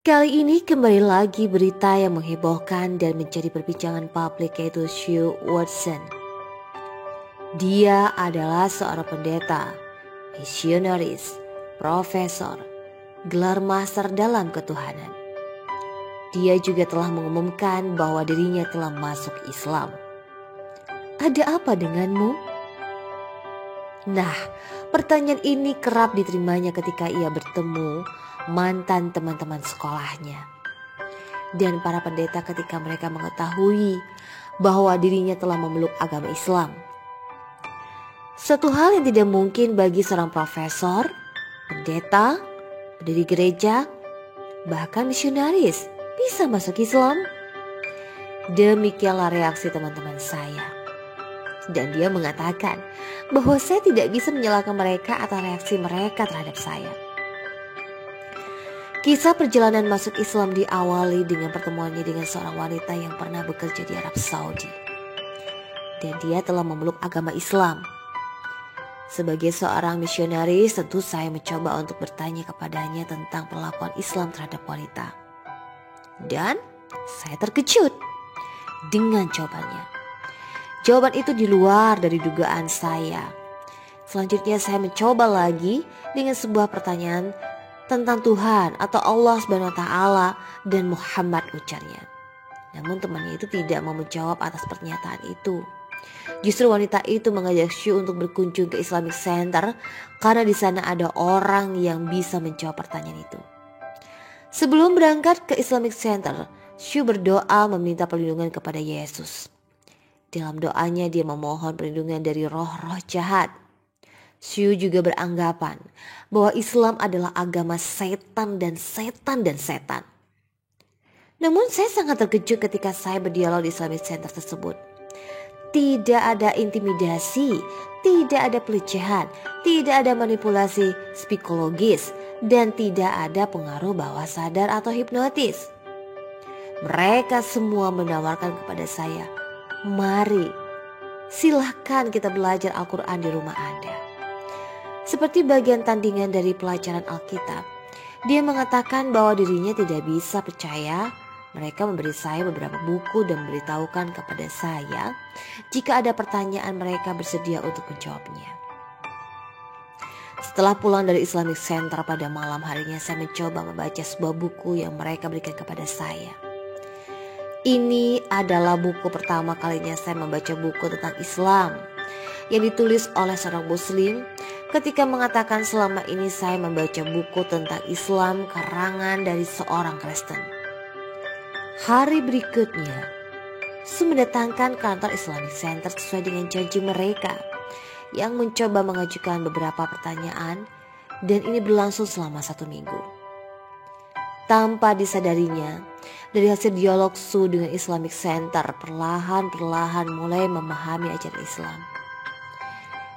Kali ini kembali lagi berita yang menghebohkan dan menjadi perbincangan publik, yaitu Sue Watson. Dia adalah seorang pendeta, misionaris, profesor, gelar master dalam ketuhanan. Dia juga telah mengumumkan bahwa dirinya telah masuk Islam. Ada apa denganmu? Nah, pertanyaan ini kerap diterimanya ketika ia bertemu mantan teman-teman sekolahnya. Dan para pendeta ketika mereka mengetahui bahwa dirinya telah memeluk agama Islam. Satu hal yang tidak mungkin bagi seorang profesor, pendeta, pendiri gereja, bahkan misionaris bisa masuk Islam. Demikianlah reaksi teman-teman saya. Dan dia mengatakan bahwa saya tidak bisa menyalahkan mereka atas reaksi mereka terhadap saya. Kisah perjalanan masuk Islam diawali dengan pertemuannya dengan seorang wanita yang pernah bekerja di Arab Saudi. Dan dia telah memeluk agama Islam. Sebagai seorang misionaris, tentu saya mencoba untuk bertanya kepadanya tentang perlakuan Islam terhadap wanita. Dan saya terkejut dengan jawabannya. Jawaban itu di luar dari dugaan saya. Selanjutnya saya mencoba lagi dengan sebuah pertanyaan tentang Tuhan atau Allah SWT dan Muhammad, ujarnya. Namun temannya itu tidak mau menjawab atas pernyataan itu. Justru wanita itu mengajak Sue untuk berkunjung ke Islamic Center karena di sana ada orang yang bisa menjawab pertanyaan itu. Sebelum berangkat ke Islamic Center, Sue berdoa meminta perlindungan kepada Yesus. Dalam doanya dia memohon perlindungan dari roh-roh jahat. Sue juga beranggapan bahwa Islam adalah agama setan dan setan dan setan. Namun saya sangat terkejut ketika saya berdialog di Islamic Center tersebut. Tidak ada intimidasi, tidak ada pelecehan, tidak ada manipulasi psikologis, dan tidak ada pengaruh bawah sadar atau hipnotis. Mereka semua menawarkan kepada saya, mari, silahkan kita belajar Al-Quran di rumah Anda. Seperti bagian tandingan dari pelajaran Alkitab, dia mengatakan bahwa dirinya tidak bisa percaya. Mereka memberi saya beberapa buku dan memberitahukan kepada saya jika ada pertanyaan mereka bersedia untuk menjawabnya. Setelah pulang dari Islamic Center pada malam harinya, saya mencoba membaca sebuah buku yang mereka berikan kepada saya. Ini adalah buku pertama kalinya saya membaca buku tentang Islam yang ditulis oleh seorang Muslim ketika mengatakan selama ini saya membaca buku tentang Islam karangan dari seorang Kristen. Hari berikutnya, Sue mendatangkan kantor Islamic Center sesuai dengan janji mereka yang mencoba mengajukan beberapa pertanyaan, dan ini berlangsung selama 1 minggu. Tanpa disadarinya, dari hasil dialog Sue dengan Islamic Center perlahan-perlahan mulai memahami ajaran Islam.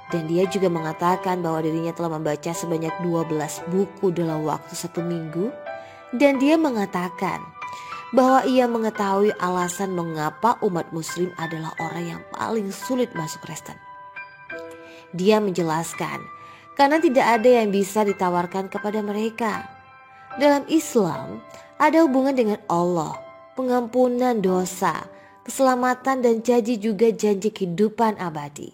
Dan dia juga mengatakan bahwa dirinya telah membaca sebanyak 12 buku dalam waktu 1 minggu. Dan dia mengatakan bahwa ia mengetahui alasan mengapa umat muslim adalah orang yang paling sulit masuk Kristen. Dia menjelaskan karena tidak ada yang bisa ditawarkan kepada mereka. Dalam Islam ada hubungan dengan Allah, pengampunan dosa, keselamatan, dan janji juga janji kehidupan abadi.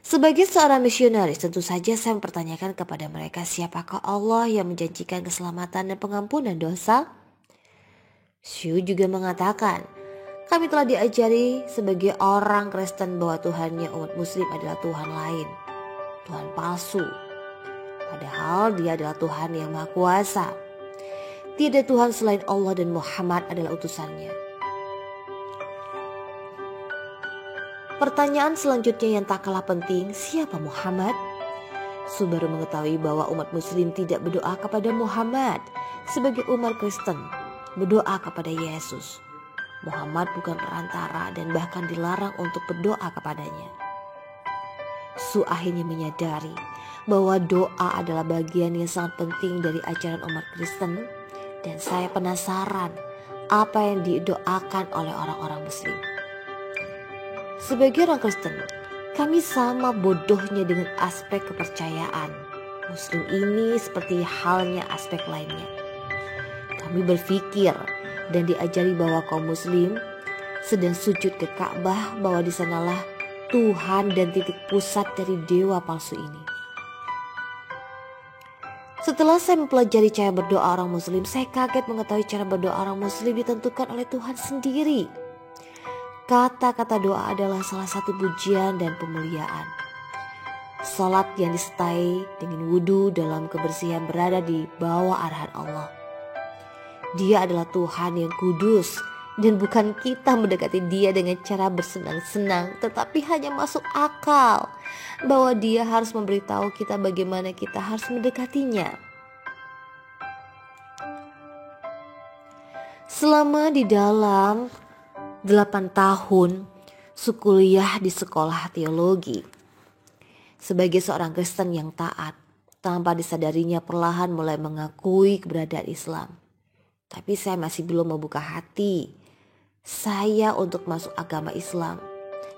Sebagai seorang misionaris, tentu saja saya mempertanyakan kepada mereka, siapakah Allah yang menjanjikan keselamatan dan pengampunan dosa? Sue juga mengatakan, kami telah diajari sebagai orang Kristen bahwa Tuhannya umat muslim adalah Tuhan lain, Tuhan palsu. Padahal dia adalah Tuhan yang Maha Kuasa. Tidak Tuhan selain Allah dan Muhammad adalah utusannya. Pertanyaan selanjutnya yang tak kalah penting, siapa Muhammad? Sue baru mengetahui bahwa umat muslim tidak berdoa kepada Muhammad. Sebagai umat Kristen, berdoa kepada Yesus. Muhammad bukan perantara dan bahkan dilarang untuk berdoa kepadanya. Sue akhirnya menyadari bahwa doa adalah bagian yang sangat penting dari ajaran umat Kristen, dan saya penasaran apa yang didoakan oleh orang-orang muslim. Sebagai orang Kristen, kami sama bodohnya dengan aspek kepercayaan. Muslim ini seperti halnya aspek lainnya. kami berpikir dan diajari bahwa kaum muslim sedang sujud ke Ka'bah, bahwa di sanalah Tuhan dan titik pusat dari dewa palsu ini. Setelah saya mempelajari cara berdoa orang muslim, saya kaget mengetahui cara berdoa orang muslim ditentukan oleh Tuhan sendiri. Kata-kata doa adalah salah satu pujian dan pemuliaan. Salat yang disertai dengan wudhu dalam kebersihan berada di bawah arahan Allah. Dia adalah Tuhan yang kudus, dan bukan kita mendekati Dia dengan cara bersenang-senang, tetapi hanya masuk akal bahwa Dia harus memberitahu kita bagaimana kita harus mendekatinya. Selama di dalam 8 tahun kuliah di sekolah teologi, sebagai seorang Kristen yang taat, tanpa disadarinya perlahan mulai mengakui keberadaan Islam. Tapi saya masih belum membuka hati saya untuk masuk agama Islam,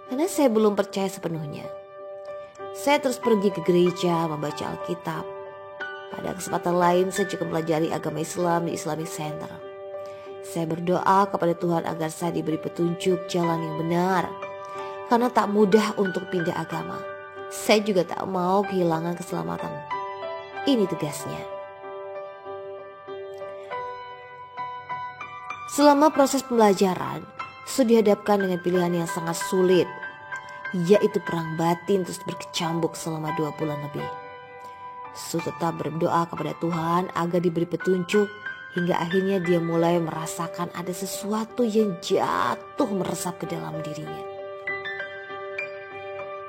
karena saya belum percaya sepenuhnya. Saya terus pergi ke gereja membaca Alkitab. Pada kesempatan lain saya juga mempelajari agama Islam di Islamic Center. Saya berdoa kepada Tuhan agar saya diberi petunjuk jalan yang benar, karena tak mudah untuk pindah agama. Saya juga tak mau kehilangan keselamatan. Ini tegasnya. Selama proses pembelajaran, saya dihadapkan dengan pilihan yang sangat sulit, yaitu perang batin terus berkecambuk selama 2 bulan lebih. Saya tetap berdoa kepada Tuhan agar diberi petunjuk, hingga akhirnya dia mulai merasakan ada sesuatu yang jatuh meresap ke dalam dirinya.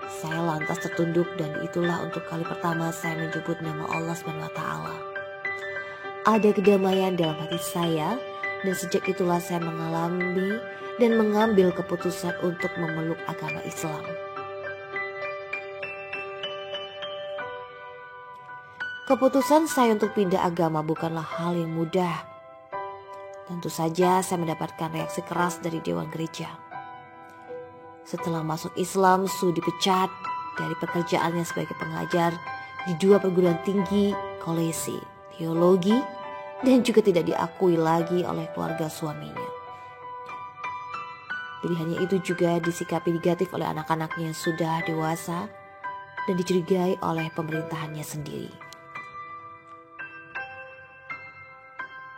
Saya lantas tertunduk, dan itulah untuk kali pertama saya menyebut nama Allah SWT. Ada kedamaian dalam hati saya, dan sejak itulah saya mengalami dan mengambil keputusan untuk memeluk agama Islam. Keputusan saya untuk pindah agama bukanlah hal yang mudah. Tentu saja saya mendapatkan reaksi keras dari Dewan Gereja. Setelah masuk Islam, Su dipecat dari pekerjaannya sebagai pengajar di 2 perguruan tinggi kolesi teologi, dan juga tidak diakui lagi oleh keluarga suaminya. Pilihannya itu juga disikapi negatif oleh anak-anaknya yang sudah dewasa dan dicurigai oleh pemerintahannya sendiri.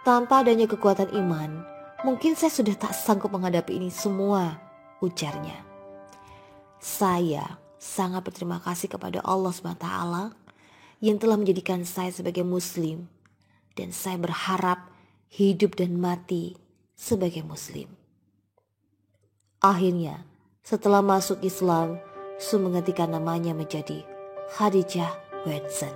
Tanpa adanya kekuatan iman, mungkin saya sudah tak sanggup menghadapi ini semua, ujarnya. Saya sangat berterima kasih kepada Allah SWT yang telah menjadikan saya sebagai muslim, dan saya berharap hidup dan mati sebagai muslim. Akhirnya, setelah masuk Islam, Su menggantikan namanya menjadi Khadijah Watson.